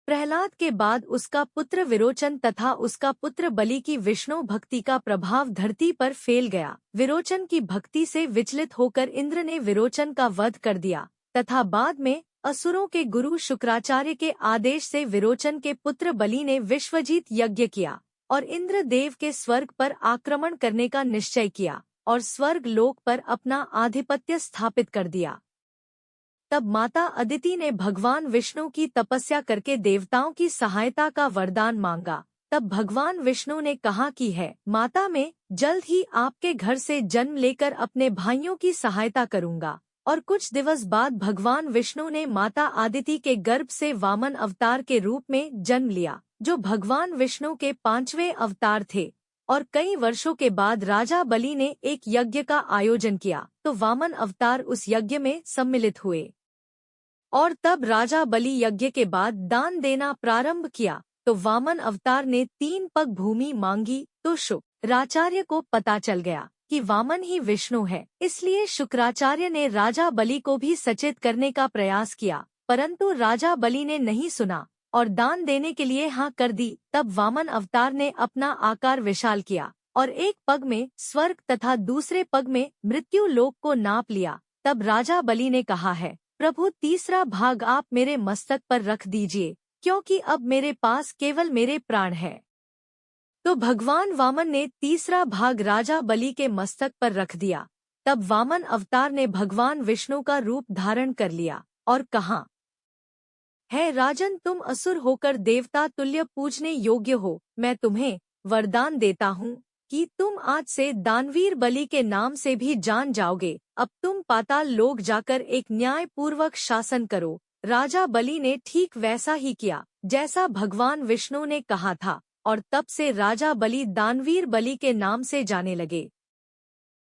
प्रहलाद के बाद उसका पुत्र विरोचन तथा उसका पुत्र बलि की विष्णु भक्ति का प्रभाव धरती पर फैल गया। विरोचन की भक्ति से विचलित होकर इंद्र ने विरोचन का वध कर दिया तथा बाद में असुरों के गुरु शुक्राचार्य के आदेश से विरोचन के पुत्र बलि ने विश्वजीत यज्ञ किया और इंद्र देव के स्वर्ग पर आक्रमण करने का निश्चय किया और स्वर्ग लोक पर अपना आधिपत्य स्थापित कर दिया। तब माता अदिति ने भगवान विष्णु की तपस्या करके देवताओं की सहायता का वरदान मांगा। तब भगवान विष्णु ने कहा कि है माता, मैं जल्द ही आपके घर से जन्म लेकर अपने भाइयों की सहायता करूंगा। और कुछ दिवस बाद भगवान विष्णु ने माता अदिति के गर्भ से वामन अवतार के रूप में जन्म लिया, जो भगवान विष्णु के 5वें अवतार थे। और कई वर्षों के बाद राजा बलि ने एक यज्ञ का आयोजन किया तो वामन अवतार उस यज्ञ में सम्मिलित हुए। और तब राजा बलि यज्ञ के बाद दान देना प्रारंभ किया तो वामन अवतार ने 3 पग भूमि मांगी तो शुक्राचार्य को पता चल गया कि वामन ही विष्णु है। इसलिए शुक्राचार्य ने राजा बलि को भी सचेत करने का प्रयास किया, परंतु राजा बलि ने नहीं सुना और दान देने के लिए हाँ कर दी। तब वामन अवतार ने अपना आकार विशाल किया और एक पग में स्वर्ग तथा दूसरे पग में मृत्यु लोक को नाप लिया। तब राजा बलि ने कहा है, प्रभु, तीसरा भाग आप मेरे मस्तक पर रख दीजिए, क्योंकि अब मेरे पास केवल मेरे प्राण है। तो भगवान वामन ने तीसरा भाग राजा बलि के मस्तक पर रख दिया। तब वामन अवतार ने भगवान विष्णु का रूप धारण कर लिया और कहा, है राजन, तुम असुर होकर देवता तुल्य पूजने योग्य हो। मैं तुम्हें वरदान देता हूँ कि तुम आज से दानवीर बलि के नाम से भी जान जाओगे। अब तुम पाताल लोक जाकर एक न्याय पूर्वक शासन करो। राजा बलि ने ठीक वैसा ही किया जैसा भगवान विष्णु ने कहा था और तब से राजा बलि दानवीर बलि के नाम से जाने लगे।